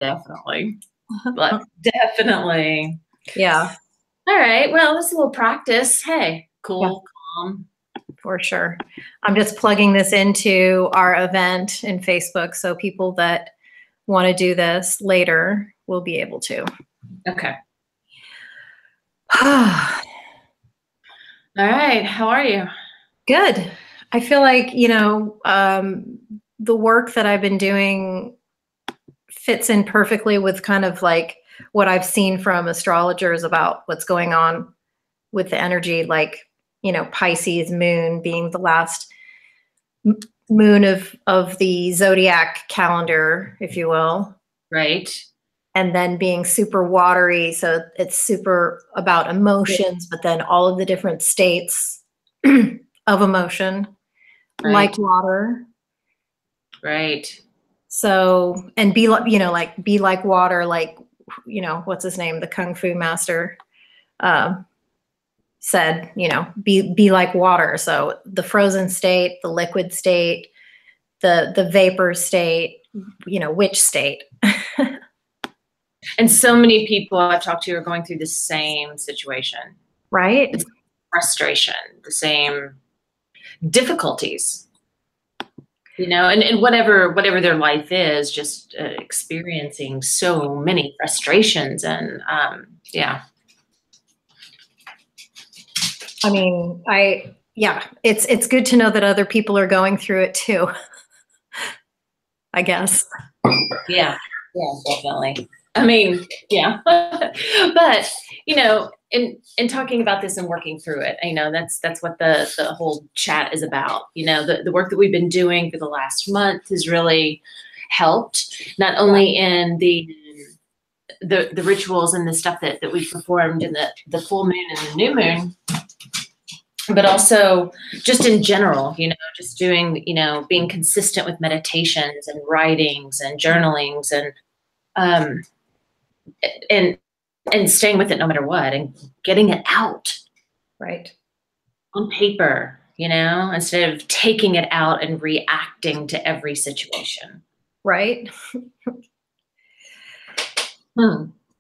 definitely. But definitely. Yeah. All right. Well, that's a little practice. Hey, Yeah, cool, calm. for sure. I'm just plugging this into our event in Facebook, so people that want to do this later will be able to. Okay. All right. How are you? Good. I feel like, the work that I've been doing fits in perfectly with kind of like what I've seen from astrologers about what's going on with the energy, like, Pisces moon being the last moon of the zodiac calendar, if you will. Right. And then being super watery. So it's super about emotions, but then all of the different states of emotion, Right. like water. Right. So, and be like, be like water, like, what's his name? The Kung Fu master said, be like water. So the frozen state, the liquid state, the vapor state, which state. And so many people I've talked to are going through the same situation. Right? The same frustration, the same difficulties, and whatever their life is, just experiencing so many frustrations and yeah. I mean, it's good to know that other people are going through it too, I guess. Yeah, definitely. I mean, yeah. But, in talking about this and working through it, that's what the whole chat is about. The work that we've been doing for the last month has really helped, not only in the rituals and the stuff that we performed in the full moon and the new moon, but also just in general, just doing, being consistent with meditations and writings and journalings um, and staying with it no matter what and getting it out Right. on paper, instead of taking it out and reacting to every situation. Right.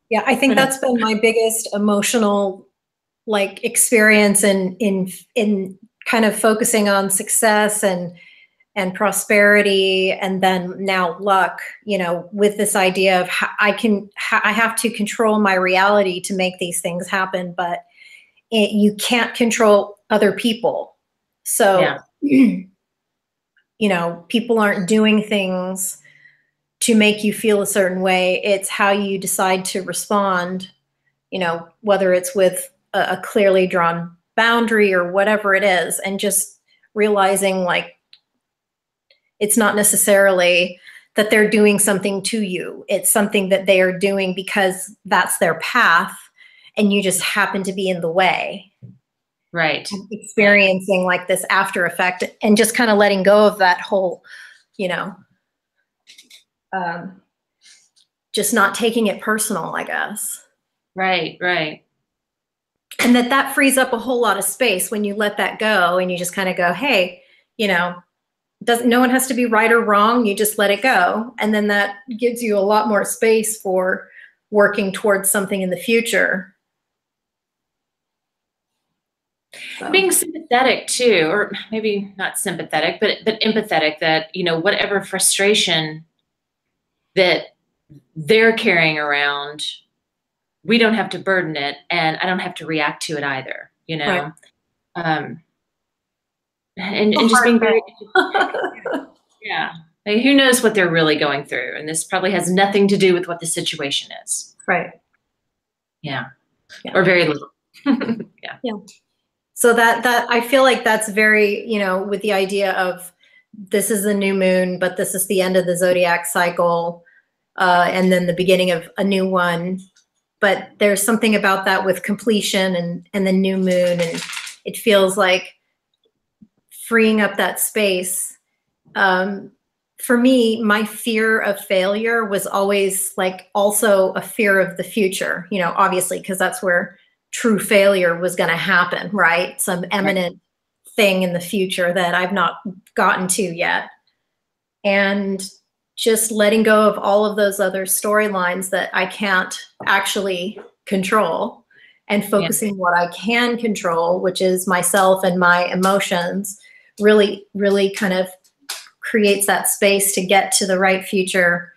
Yeah, I think that's been my biggest emotional experience in kind of focusing on success and prosperity, and then now luck, with this idea of I have to control my reality to make these things happen, but you can't control other people. So, people aren't doing things to make you feel a certain way. It's how you decide to respond, whether it's with a clearly drawn boundary or whatever it is, and just realizing it's not necessarily that they're doing something to you. It's something that they are doing because that's their path, and you just happen to be in the way. Right. Experiencing this after effect, and just kind of letting go of that whole, just not taking it personal, I guess. Right. And that frees up a whole lot of space when you let that go, and you just kind of go, hey, no one has to be right or wrong. You just let it go. And then that gives you a lot more space for working towards something in the future. So. Being sympathetic too, or maybe not sympathetic, but empathetic, that, whatever frustration that they're carrying around, we don't have to burden it, and I don't have to react to it either, Right. And just being very, yeah. Like, who knows what they're really going through, and this probably has nothing to do with what the situation is. Right. Yeah. Or very little. Yeah. So that I feel like that's very, with the idea of this is the new moon, but this is the end of the zodiac cycle, and then the beginning of a new one. But there's something about that with completion and the new moon, and it feels like freeing up that space. For me, my fear of failure was always also a fear of the future, obviously, because that's where true failure was going to happen, right? Some imminent thing in the future that I've not gotten to yet. And just letting go of all of those other storylines that I can't actually control and focusing what I can control, which is myself and my emotions, really, really kind of creates that space to get to the right future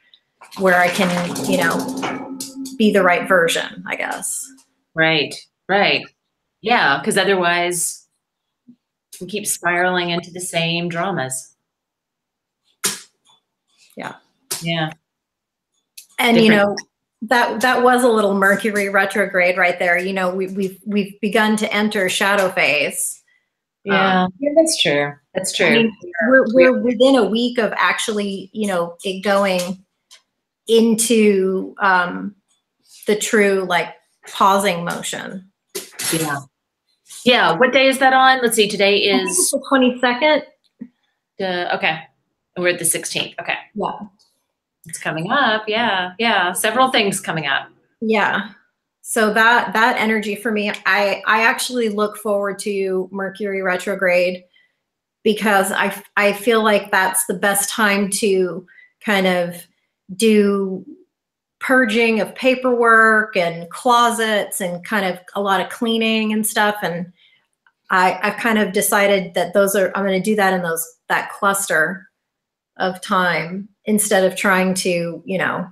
where I can, you know, be the right version, I guess. Right, right. Yeah, because otherwise we keep spiraling into the same dramas. Yeah. Yeah. And you know, that was a little Mercury retrograde right there. You know, we've begun to enter shadow phase. Yeah, that's true. That's true. I mean, we're within a week of actually, you know, it going into the true like pausing motion. Yeah. Yeah. What day is that on? Let's see. Today is the 22nd. Okay. We're at the 16th. Okay. Yeah. It's coming up. Yeah. Yeah. Several things coming up. Yeah. So that energy for me, I actually look forward to Mercury retrograde because I feel like that's the best time to kind of do purging of paperwork and closets and kind of a lot of cleaning and stuff. And I've kind of decided that I'm going to do that in that cluster of time instead of trying to, you know,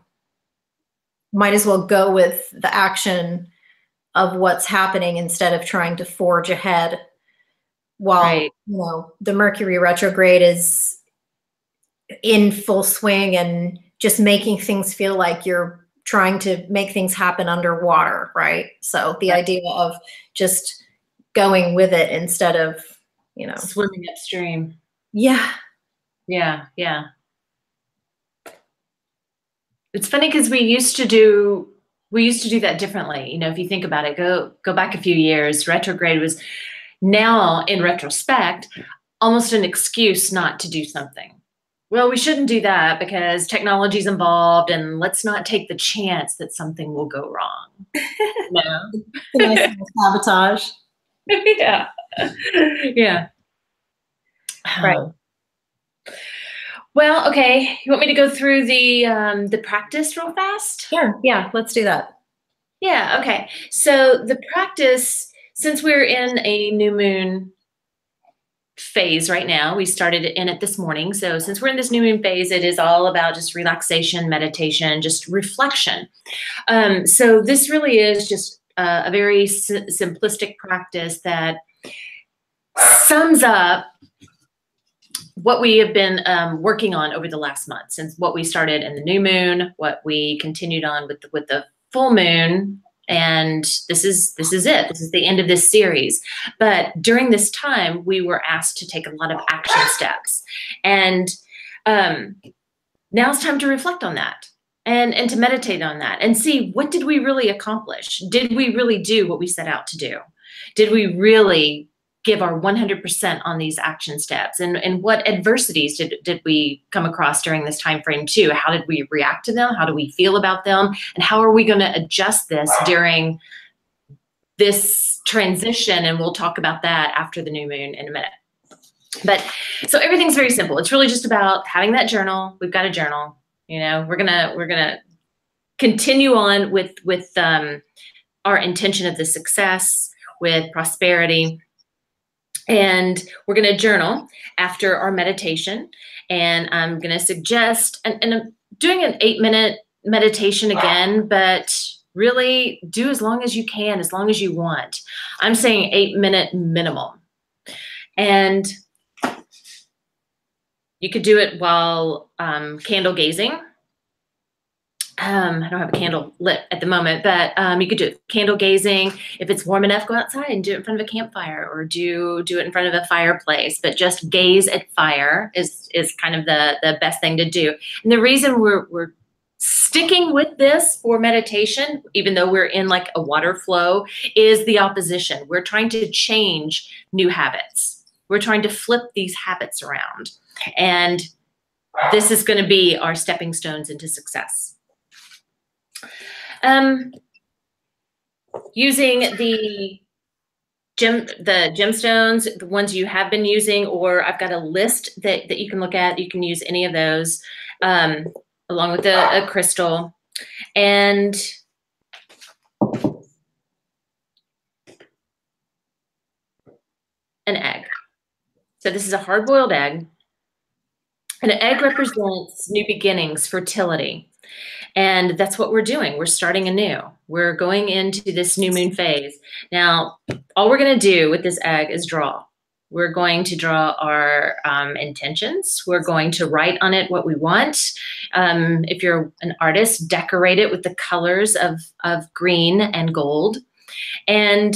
might as well go with the action of what's happening instead of trying to forge ahead while, you know, the Mercury retrograde is in full swing and just making things feel like you're trying to make things happen underwater, right? So the idea of just going with it instead of, you know, swimming upstream. Yeah. Yeah. Yeah. It's funny because we used to do that differently. You know, if you think about it, go back a few years, retrograde was now in retrospect almost an excuse not to do something. Well, we shouldn't do that because technology's involved and let's not take the chance that something will go wrong. No. Nice sabotage. Yeah. Yeah. Right. Well, okay. You want me to go through the practice real fast? Sure. Yeah, let's do that. Yeah, okay. So the practice, since we're in a new moon phase right now, we started in it this morning. So since we're in this new moon phase, it is all about just relaxation, meditation, just reflection. So this really is just a very simplistic practice that sums up what we have been working on over the last month, since what we started in the new moon, what we continued on with the full moon, and this is it. This is the end of this series. But during this time, we were asked to take a lot of action steps, and now it's time to reflect on that and to meditate on that and see, what did we really accomplish? Did we really do what we set out to do? Did we really give our 100% on these action steps? And what adversities did we come across during this time frame too? How did we react to them? How do we feel about them? And how are we going to adjust this during this transition? And we'll talk about that after the new moon in a minute. But so everything's very simple. It's really just about having that journal. We've got a journal. You know, we're gonna continue on with our intention of the success, with prosperity. And we're going to journal after our meditation. And I'm going to suggest, and I'm doing an 8-minute meditation again, but really do as long as you can, as long as you want. I'm saying 8-minute minimum. And you could do it while candle gazing. I don't have a candle lit at the moment, but you could do it candle gazing. If it's warm enough, go outside and do it in front of a campfire, or do it in front of a fireplace. But just gaze at fire is kind of the best thing to do. And the reason we're sticking with this for meditation, even though we're in like a water flow, is the opposition. We're trying to change new habits. We're trying to flip these habits around. And this is going to be our stepping stones into success. Using the gemstones, the ones you have been using, or I've got a list that you can look at. You can use any of those. along with a crystal, and an egg. So this is a hard-boiled egg. And an egg represents new beginnings, fertility. And that's what we're doing. We're starting anew. We're going into this new moon phase. Now, all we're going to do with this egg is draw. We're going to draw our intentions. We're going to write on it what we want. If you're an artist, decorate it with the colors of green and gold. And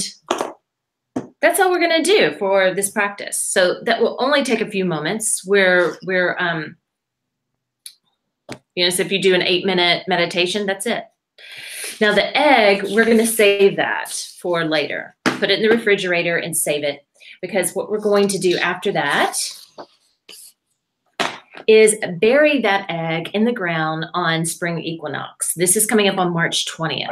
that's all we're going to do for this practice. So that will only take a few moments. So if you do an 8-minute meditation, that's it. Now the egg, we're going to save that for later. Put it in the refrigerator and save it, because what we're going to do after that is bury that egg in the ground on spring equinox. This is coming up on March 20th.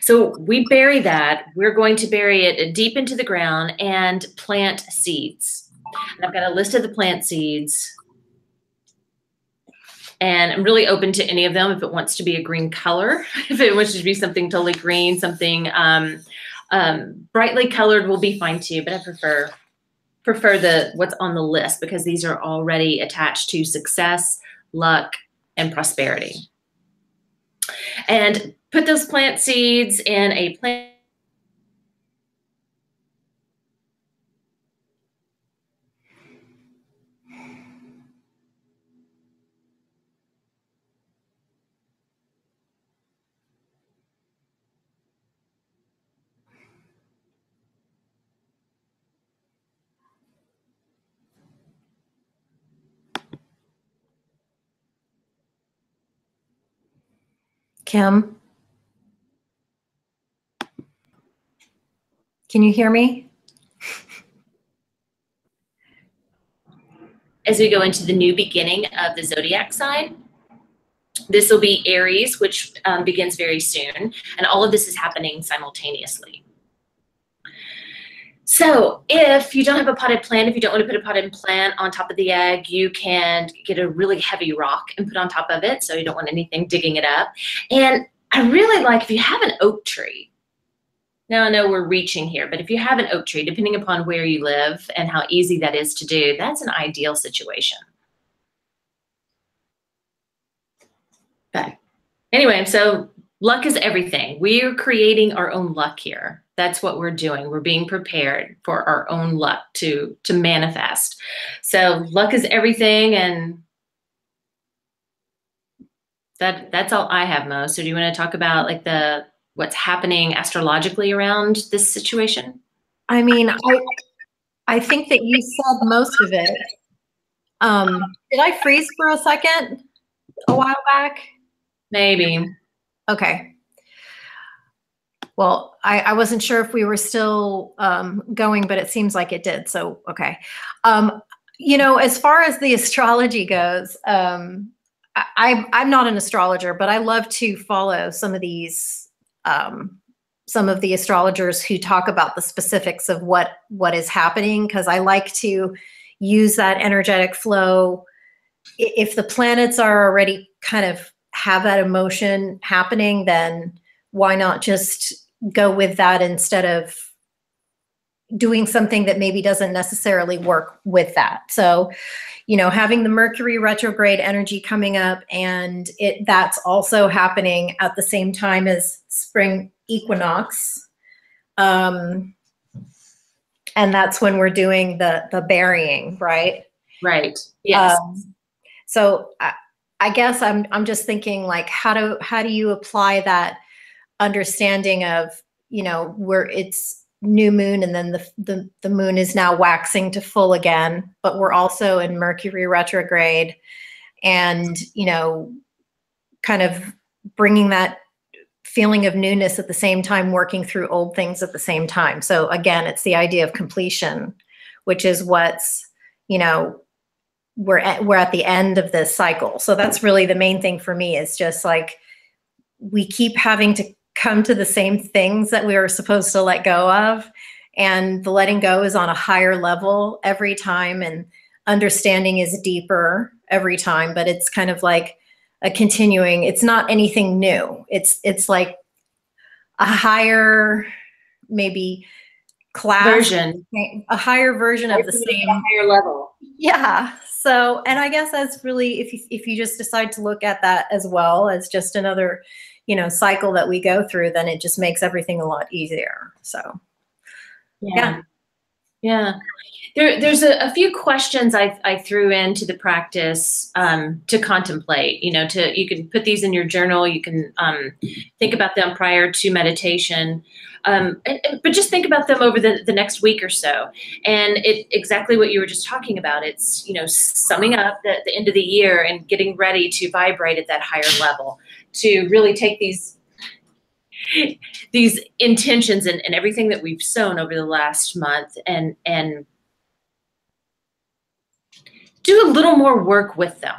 So we bury that. We're going to bury it deep into the ground and plant seeds. And I've got a list of the plant seeds. And I'm really open to any of them if it wants to be a green color. If it wants to be something totally green, something brightly colored will be fine too. But I prefer what's on the list, because these are already attached to success, luck, and prosperity. And put those plant seeds in a plant. Kim, can you hear me? As we go into the new beginning of the zodiac sign, this will be Aries, which begins very soon. And all of this is happening simultaneously. So if you don't have a potted plant, if you don't want to put a potted plant on top of the egg, you can get a really heavy rock and put on top of it. So you don't want anything digging it up. And I really like, if you have an oak tree, now I know we're reaching here, but if you have an oak tree, depending upon where you live and how easy that is to do, that's an ideal situation. Okay. Anyway, so luck is everything. We're creating our own luck here. That's what we're doing. We're being prepared for our own luck to manifest. So luck is everything, and that's all I have, Mo. So do you want to talk about like what's happening astrologically around this situation? I mean, I think that you said most of it. Did I freeze for a second a while back? Maybe. Okay. Well, I wasn't sure if we were still going, but it seems like it did. So, okay. As far as the astrology goes, I'm not an astrologer, but I love to follow some of these, some of the astrologers who talk about the specifics of what is happening, because I like to use that energetic flow. If the planets are already kind of have that emotion happening, then why not just go with that instead of doing something that maybe doesn't necessarily work with that. So, having the Mercury retrograde energy coming up, and that's also happening at the same time as spring equinox. And that's when we're doing the burying, right? Right. Yes. So I guess I'm just thinking, like, how do you apply that understanding of, where it's new moon and then the moon is now waxing to full again, but we're also in Mercury retrograde, and, kind of bringing that feeling of newness at the same time, working through old things at the same time. So again, it's the idea of completion, which is what's, we're at the end of this cycle. So that's really the main thing for me, is just like, we keep having to come to the same things that we were supposed to let go of. And the letting go is on a higher level every time, and understanding is deeper. every time, but it's kind of like a continuing, it's not anything new. It's like a higher, maybe class, Version. a higher version of the same. A higher level. Yeah. So, and I guess that's really, if you just decide to look at that as well as just another, cycle that we go through, then it just makes everything a lot easier. So, yeah. There's a few questions I threw into the practice to contemplate. You can put these in your journal. You can think about them prior to meditation, but just think about them over the next week or so. And exactly what you were just talking about. It's summing up the end of the year and getting ready to vibrate at that higher level, to really take these intentions and everything that we've sown over the last month and do a little more work with them.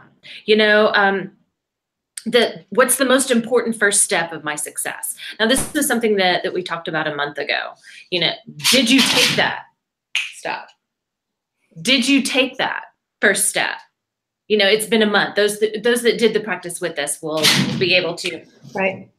What's the most important first step of my success? Now, this is something that we talked about a month ago. Did you take that? Stop. Did you take that first step? It's been a month. Those that did the practice with us will be able to. Right.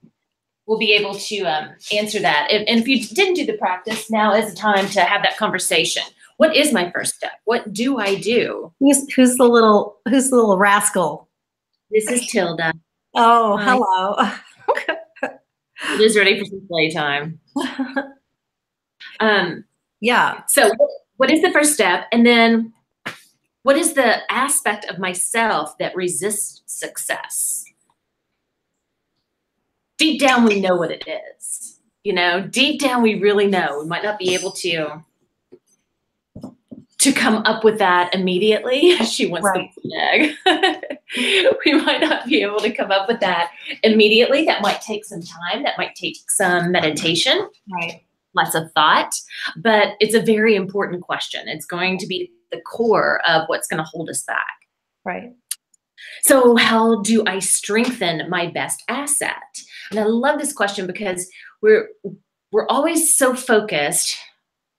We'll be able to answer that. And if you didn't do the practice, now is the time to have that conversation. What is my first step? What do I do? Who's the little rascal? This is Tilda. Oh, hi. Hello. Liz ready for some playtime. Yeah. So what is the first step? And then what is the aspect of myself that resists success? Deep down, we know what it is. Deep down, we really know. We might not be able to come up with that immediately. She wants the egg. We might not be able to come up with that immediately. That might take some time. That might take some meditation. Right. Lots of thought. But it's a very important question. It's going to be the core of what's going to hold us back. Right. So how do I strengthen my best asset? And I love this question because we're always so focused.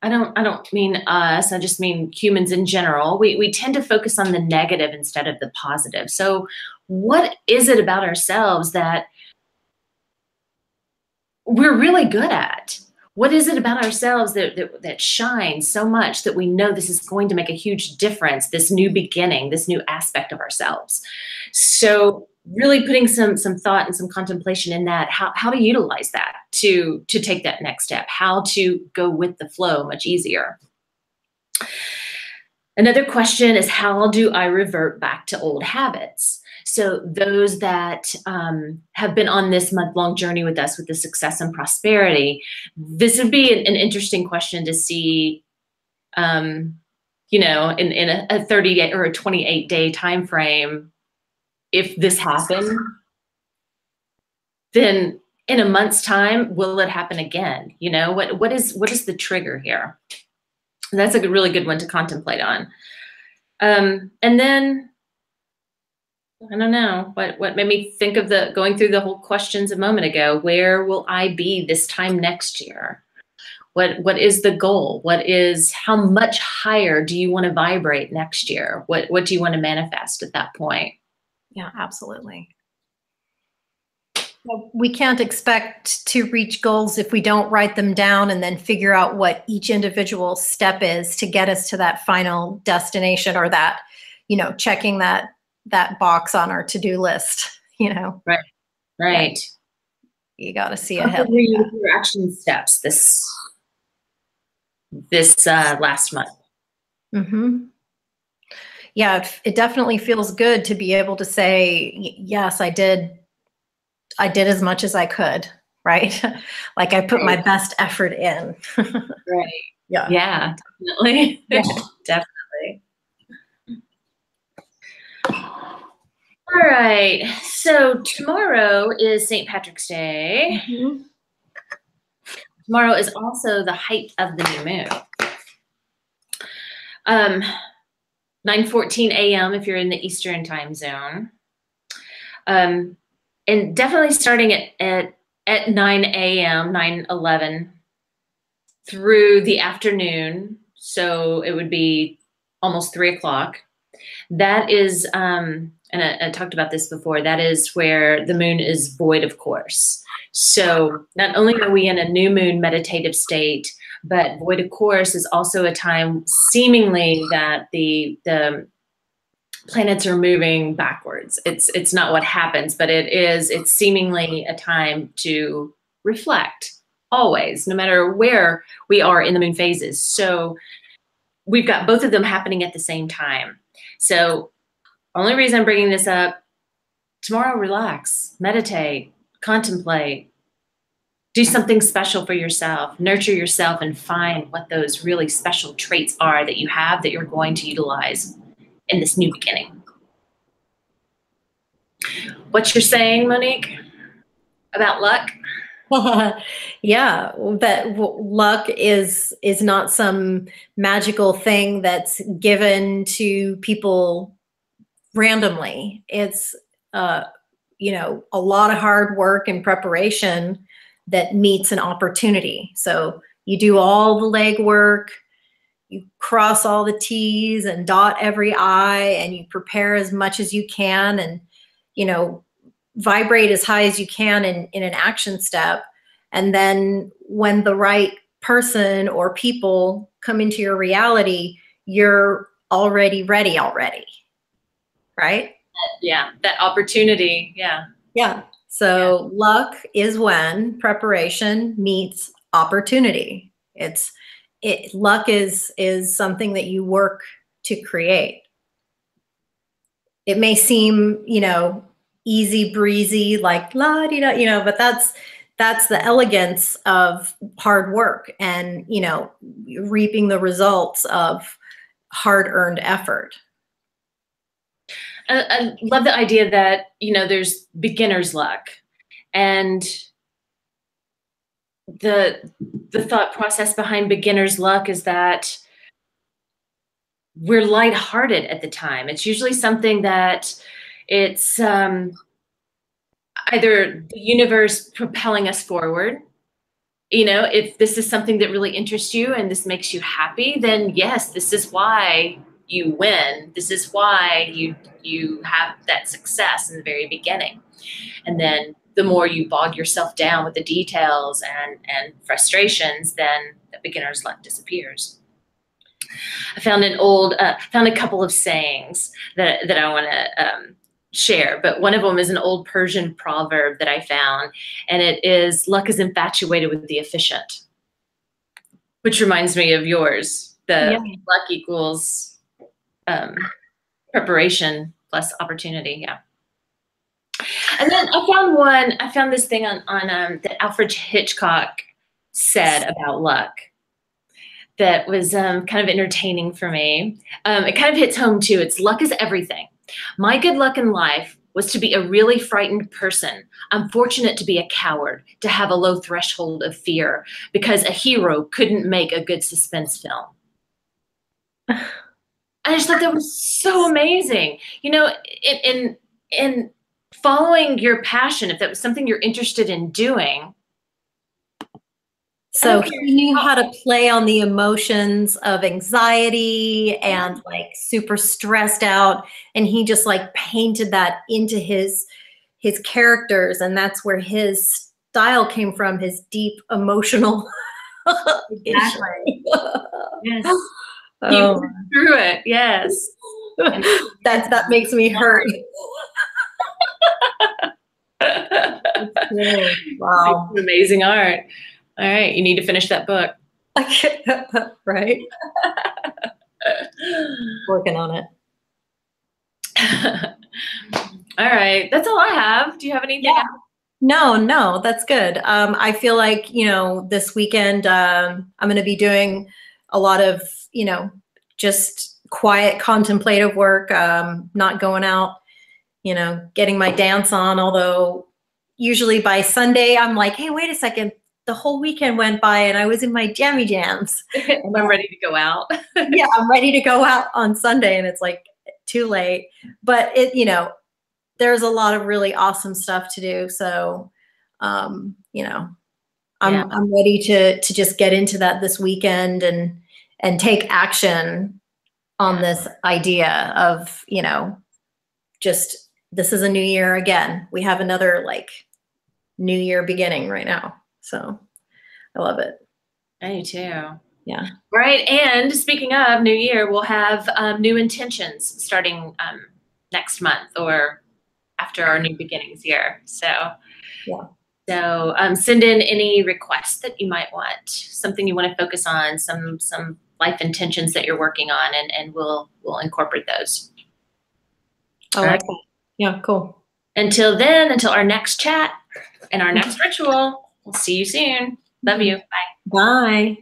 I don't mean us, I just mean humans in general. We tend to focus on the negative instead of the positive. So what is it about ourselves that we're really good at? What is it about ourselves that shines so much that we know this is going to make a huge difference, this new beginning, this new aspect of ourselves? So really putting some thought and some contemplation in that, how to utilize that to take that next step, how to go with the flow much easier. Another question is, how do I revert back to old habits? So those that have been on this month-long journey with us with the success and prosperity, this would be an interesting question to see, in a 30-day or a 28-day time frame. If this happened, then in a month's time, will it happen again? What is the trigger here? And that's a really good one to contemplate on. And then, I don't know, what made me think of going through the whole questions a moment ago. Where will I be this time next year? What is the goal? How much higher do you want to vibrate next year? What do you want to manifest at that point? Yeah, absolutely. Well, we can't expect to reach goals if we don't write them down and then figure out what each individual step is to get us to that final destination, or that, checking that box on our to-do list, Right. Yeah. You got to see ahead. What were your action steps this last month? Mm-hmm. Yeah, it definitely feels good to be able to say, yes, I did as much as I could, right? Like I put my best effort in. Right. Yeah. Yeah, definitely. Yeah. Definitely. All right. So tomorrow is St. Patrick's Day. Mm-hmm. Tomorrow is also the height of the new moon. 9:14 a.m. if you're in the Eastern time zone. And definitely starting at 9 a.m., 9:11 through the afternoon. So it would be almost 3 o'clock. That is, and I talked about this before, that is where the moon is void of course. So not only are we in a new moon meditative state, but void of course is also a time seemingly that the planets are moving backwards. It's not what happens, but it's seemingly a time to reflect always, no matter where we are in the moon phases. So we've got both of them happening at the same time. So only reason I'm bringing this up, tomorrow, relax, meditate, contemplate, do something special for yourself, nurture yourself, and find what those really special traits are that you have that you're going to utilize in this new beginning. What you're saying, Monique, about luck? Yeah, that luck is not some magical thing that's given to people randomly. It's you know, a lot of hard work and preparation that meets an opportunity. So you do all the legwork, you cross all the T's and dot every I, and you prepare as much as you can, and you know, vibrate as high as you can in an action step. And then when the right person or people come into your reality, you're already ready already. Right? Yeah, that opportunity. Yeah. Yeah. So luck is when preparation meets opportunity. Luck is something that you work to create. It may seem, you know, easy breezy, like la di da, you know, but that's the elegance of hard work and, you know, reaping the results of hard-earned effort. I love the idea that, you know, there's beginner's luck, and the thought process behind beginner's luck is that we're lighthearted at the time. It's usually something that it's either the universe propelling us forward. You know, if this is something that really interests you and this makes you happy, then yes, this is why you win. This is why you have that success in the very beginning. And then the more you bog yourself down with the details and frustrations, then the beginner's luck disappears. I found found a couple of sayings that I want to share, but one of them is an old Persian proverb that I found, and it is, luck is infatuated with the efficient, which reminds me of yours. The luck equals preparation plus opportunity. Yeah. And then I found this thing on that Alfred Hitchcock said about luck that was kind of entertaining for me. It kind of hits home too. It's, luck is everything. My good luck in life was to be a really frightened person. I'm fortunate to be a coward, to have a low threshold of fear, because a hero couldn't make a good suspense film. I just thought that was so amazing. You know, in following your passion, if that was something you're interested in doing. So he knew how to play on the emotions of anxiety and like super stressed out. And he just like painted that into his characters. And that's where his style came from, his deep emotional. Exactly. Yes. He went through it. Yes. That makes me hurt. Wow. Amazing art. All right, you need to finish that book. Right? Working on it. All right, that's all I have. Do you have anything else? No, that's good. I feel like, you know, this weekend I'm going to be doing a lot of, you know, just quiet contemplative work, not going out, you know, getting my dance on, although usually by Sunday I'm like, hey, wait a second. The whole weekend went by and I was in my jammy jams. And I'm ready to go out. Yeah, I'm ready to go out on Sunday and it's like too late. But it, you know, there's a lot of really awesome stuff to do. So, you know, I'm ready to just get into that this weekend and take action on this idea of, you know, just this is a new year again. We have another like new year beginning right now. So I love it. I do too. Yeah. Right. And speaking of new year, we'll have new intentions starting next month or after our new beginnings year. So, yeah. So send in any requests that you might want, something you want to focus on, some life intentions that you're working on, and we'll incorporate those. I like that. Yeah, cool. Until then, until our next chat and our next ritual, we'll see you soon. Love you. Bye. Bye.